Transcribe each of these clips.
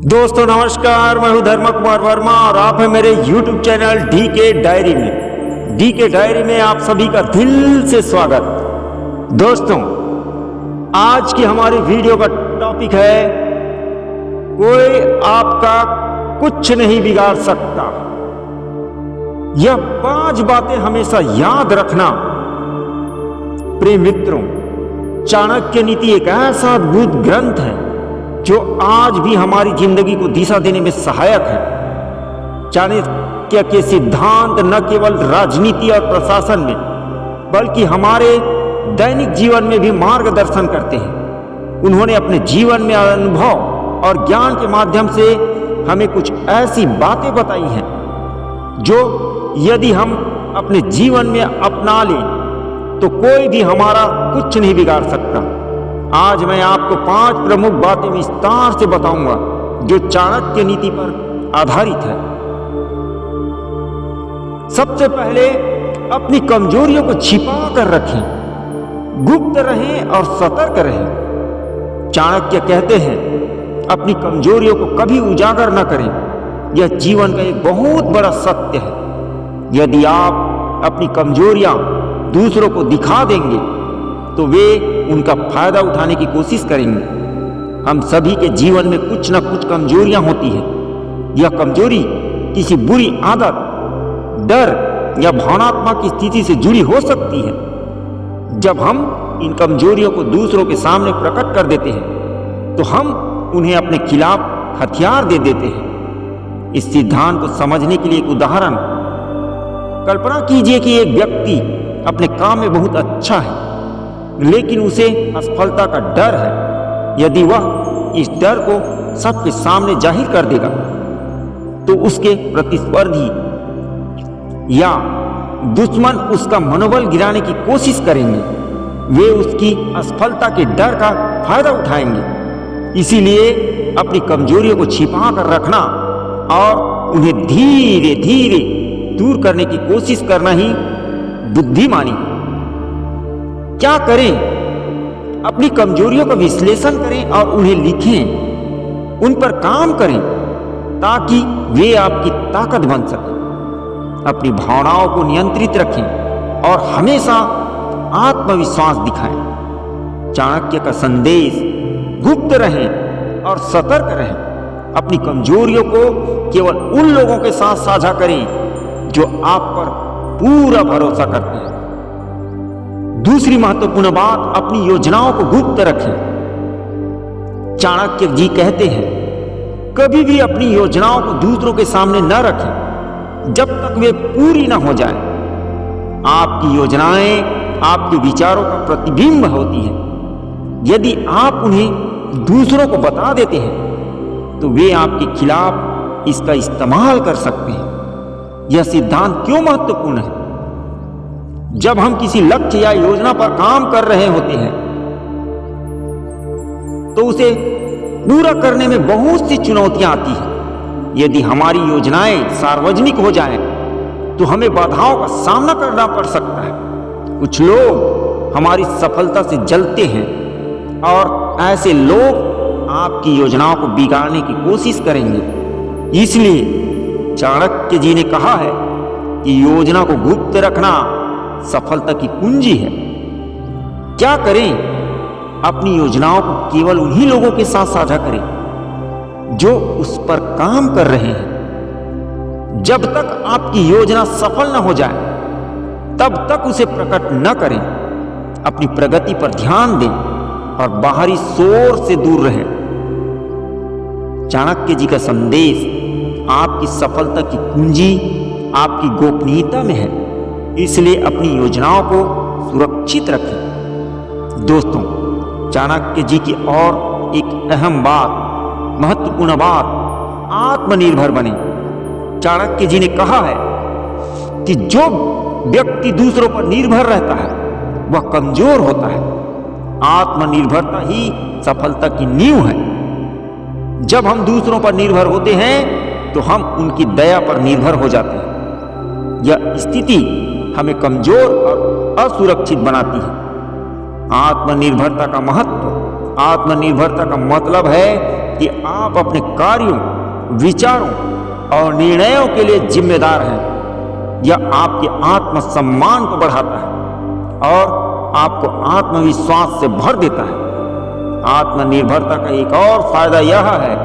दोस्तों नमस्कार, मैं हूं धर्म कुमार वर्मा और आप हैं मेरे YouTube चैनल DK डायरी में। DK डायरी में आप सभी का दिल से स्वागत। दोस्तों, आज की हमारी वीडियो का टॉपिक है, कोई आपका कुछ नहीं बिगाड़ सकता। यह 5 बातें हमेशा याद रखना। प्रिय मित्रों, चाणक्य नीति एक ऐसा अद्भुत ग्रंथ है जो आज भी हमारी जिंदगी को दिशा देने में सहायक है। चाणक्य के सिद्धांत न केवल राजनीति और प्रशासन में बल्कि हमारे दैनिक जीवन में भी मार्गदर्शन करते हैं। उन्होंने अपने जीवन में अनुभव और ज्ञान के माध्यम से हमें कुछ ऐसी बातें बताई हैं जो यदि हम अपने जीवन में अपना लें तो कोई भी हमारा कुछ नहीं बिगाड़ सकता। आज मैं आपको 5 प्रमुख बातें विस्तार से बताऊंगा जो चाणक्य नीति पर आधारित है। सबसे पहले, अपनी कमजोरियों को छिपा कर रखें, गुप्त रहें और सतर्क रहें। चाणक्य कहते हैं, अपनी कमजोरियों को कभी उजागर न करें। यह जीवन का एक बहुत बड़ा सत्य है। यदि आप अपनी कमजोरियां दूसरों को दिखा देंगे तो वे उनका फायदा उठाने की कोशिश करेंगे। हम सभी के जीवन में कुछ न कुछ कमजोरियां होती हैं। यह कमजोरी किसी बुरी आदत, डर या भावनात्मक स्थिति से जुड़ी हो सकती है। जब हम इन कमजोरियों को दूसरों के सामने प्रकट कर देते हैं तो हम उन्हें अपने खिलाफ हथियार दे देते हैं। इस सिद्धांत को समझने के लिए एक उदाहरण, कल्पना कीजिए कि एक व्यक्ति अपने काम में बहुत अच्छा है लेकिन उसे असफलता का डर है। यदि वह इस डर को सबके सामने जाहिर कर देगा तो उसके प्रतिस्पर्धी या दुश्मन उसका मनोबल गिराने की कोशिश करेंगे। वे उसकी असफलता के डर का फायदा उठाएंगे। इसीलिए अपनी कमजोरियों को छिपा कर रखना और उन्हें धीरे धीरे दूर करने की कोशिश करना ही बुद्धिमानी। क्या करें? अपनी कमजोरियों का विश्लेषण करें और उन्हें लिखें, उन पर काम करें ताकि वे आपकी ताकत बन सकें। अपनी भावनाओं को नियंत्रित रखें और हमेशा आत्मविश्वास दिखाएं। चाणक्य का संदेश, गुप्त रहें और सतर्क रहें। अपनी कमजोरियों को केवल उन लोगों के साथ साझा करें जो आप पर पूरा भरोसा करते हैं। दूसरी महत्वपूर्ण बात, अपनी योजनाओं को गुप्त रखें। चाणक्य जी कहते हैं, कभी भी अपनी योजनाओं को दूसरों के सामने न रखें जब तक वे पूरी न हो जाएं। आपकी योजनाएं आपके विचारों का प्रतिबिंब होती हैं। यदि आप उन्हें दूसरों को बता देते हैं तो वे आपके खिलाफ इसका इस्तेमाल कर सकते हैं। यह सिद्धांत क्यों महत्वपूर्ण है? जब हम किसी लक्ष्य या योजना पर काम कर रहे होते हैं तो उसे पूरा करने में बहुत सी चुनौतियां आती हैं। यदि हमारी योजनाएं सार्वजनिक हो जाएं तो हमें बाधाओं का सामना करना पड़ सकता है। कुछ लोग हमारी सफलता से जलते हैं और ऐसे लोग आपकी योजनाओं को बिगाड़ने की कोशिश करेंगे। इसलिए चाणक्य जी ने कहा है कि योजना को गुप्त रखना सफलता की कुंजी है। क्या करें? अपनी योजनाओं को केवल उन्हीं लोगों के साथ साझा करें जो उस पर काम कर रहे हैं। जब तक आपकी योजना सफल न हो जाए तब तक उसे प्रकट न करें। अपनी प्रगति पर ध्यान दें और बाहरी शोर से दूर रहें। चाणक्य जी का संदेश, आपकी सफलता की कुंजी आपकी गोपनीयता में है। इसलिए अपनी योजनाओं को सुरक्षित रखें। दोस्तों, चाणक्य जी की और एक अहम बात, महत्वपूर्ण बात, आत्मनिर्भर बने। चाणक्य जी ने कहा है कि जो व्यक्ति दूसरों पर निर्भर रहता है वह कमजोर होता है। आत्मनिर्भरता ही सफलता की नींव है। जब हम दूसरों पर निर्भर होते हैं तो हम उनकी दया पर निर्भर हो जाते हैं। यह स्थिति हमें कमजोर और असुरक्षित बनाती है। आत्मनिर्भरता का महत्व, आत्मनिर्भरता का मतलब है कि आप अपने कार्यों, विचारों और निर्णयों के लिए जिम्मेदार हैं। यह आपके आत्मसम्मान को बढ़ाता है और आपको आत्मविश्वास से भर देता है। आत्मनिर्भरता का एक और फायदा यह है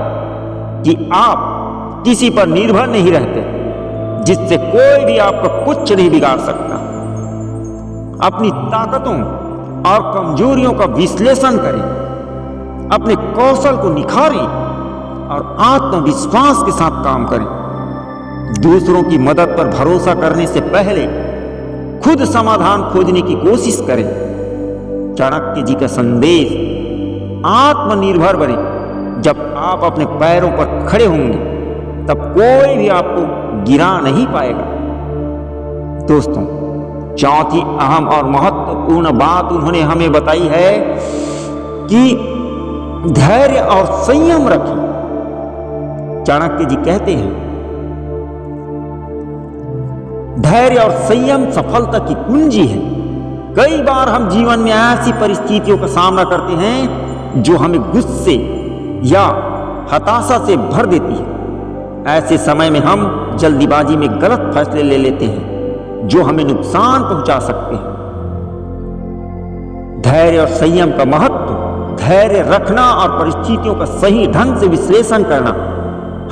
कि आप किसी पर निर्भर नहीं रहते, जिससे कोई भी आपका कुछ नहीं बिगाड़ सकता। अपनी ताकतों और कमजोरियों का विश्लेषण करें, अपने कौशल को निखारें और आत्मविश्वास के साथ काम करें। दूसरों की मदद पर भरोसा करने से पहले खुद समाधान खोजने की कोशिश करें। चाणक्य जी का संदेश, आत्मनिर्भर बने। जब आप अपने पैरों पर खड़े होंगे तब कोई भी आपको गिरा नहीं पाएगा। दोस्तों, चौथी अहम और महत्वपूर्ण बात उन्होंने हमें बताई है कि धैर्य और संयम रखें। चाणक्य जी कहते हैं, धैर्य और संयम सफलता की कुंजी है। कई बार हम जीवन में ऐसी परिस्थितियों का सामना करते हैं जो हमें गुस्से या हताशा से भर देती है। ऐसे समय में हम जल्दीबाजी में गलत फैसले ले लेते हैं जो हमें नुकसान पहुंचा सकते हैं। धैर्य और संयम का महत्व, धैर्य रखना और परिस्थितियों का सही ढंग से विश्लेषण करना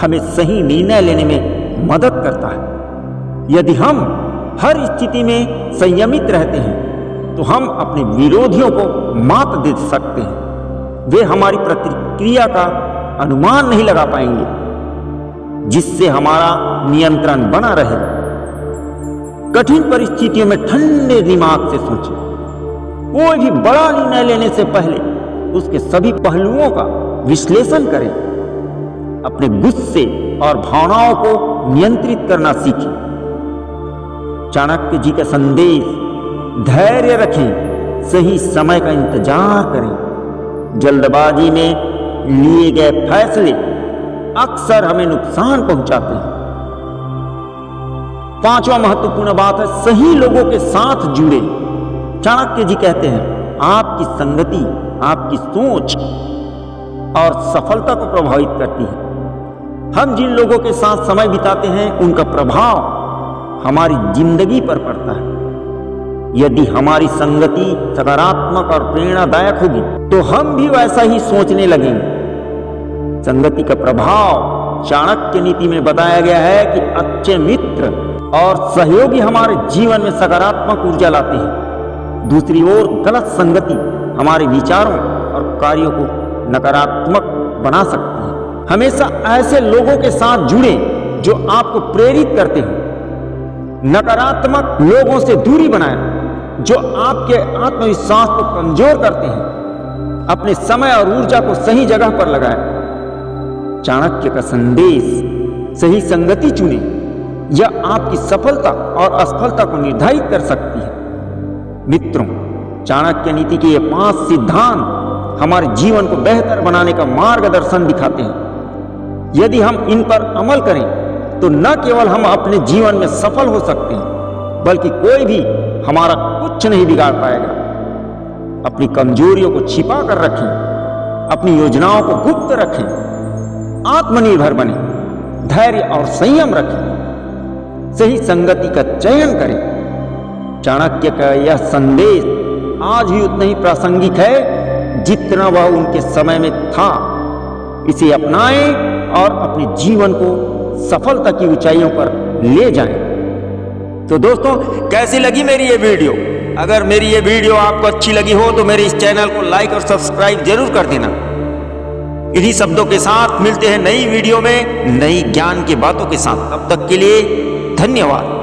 हमें सही निर्णय लेने में मदद करता है। यदि हम हर स्थिति में संयमित रहते हैं तो हम अपने विरोधियों को मात दे सकते हैं। वे हमारी प्रतिक्रिया का अनुमान नहीं लगा पाएंगे, जिससे हमारा नियंत्रण बना रहेगा। कठिन परिस्थितियों में ठंडे दिमाग से सोचें। कोई भी बड़ा निर्णय लेने से पहले उसके सभी पहलुओं का विश्लेषण करें। अपने गुस्से और भावनाओं को नियंत्रित करना सीखें। चाणक्य जी का संदेश, धैर्य रखें, सही समय का इंतजार करें। जल्दबाजी में लिए गए फैसले अक्सर हमें नुकसान पहुंचाते हैं। पांचवा महत्वपूर्ण बात है, सही लोगों के साथ जुड़े। चाणक्य जी कहते हैं, आपकी संगति आपकी सोच और सफलता को प्रभावित करती है। हम जिन लोगों के साथ समय बिताते हैं उनका प्रभाव हमारी जिंदगी पर पड़ता है। यदि हमारी संगति सकारात्मक और प्रेरणादायक होगी तो हम भी वैसा ही सोचने लगेंगे। संगति का प्रभाव चाणक्य नीति में बताया गया है कि अच्छे मित्र और सहयोगी हमारे जीवन में सकारात्मक ऊर्जा लाते हैं। दूसरी ओर गलत संगति हमारे विचारों और कार्यों को नकारात्मक बना सकती है। हमेशा ऐसे लोगों के साथ जुड़े जो आपको प्रेरित करते हैं। नकारात्मक लोगों से दूरी बनाएं जो आपके आत्मविश्वास को कमजोर करते हैं। अपने समय और ऊर्जा को सही जगह पर लगाएं। चाणक्य का संदेश, सही संगति चुनें। यह आपकी सफलता और असफलता को निर्धारित कर सकती है। मित्रों, चाणक्य नीति के ये 5 सिद्धांत हमारे जीवन को बेहतर बनाने का मार्गदर्शन दिखाते हैं। यदि हम इन पर अमल करें तो न केवल हम अपने जीवन में सफल हो सकते हैं, बल्कि कोई भी हमारा कुछ नहीं बिगाड़ पाएगा। अपनी कमजोरियों को छिपा कर रखें, अपनी योजनाओं को गुप्त रखें, आत्मनिर्भर बने, धैर्य और संयम रखें, सही संगति का चयन करें। चाणक्य का यह संदेश आज भी उतना ही प्रासंगिक है जितना वह उनके समय में था। इसे अपनाएं और अपने जीवन को सफलता की ऊंचाइयों पर ले जाएं। तो दोस्तों, कैसी लगी मेरी ये वीडियो? अगर मेरी ये वीडियो आपको अच्छी लगी हो तो मेरे इस चैनल को लाइक और सब्सक्राइब जरूर कर देना। इन्हीं शब्दों के साथ मिलते हैं नई वीडियो में नई ज्ञान की बातों के साथ। तब तक के लिए धन्यवाद।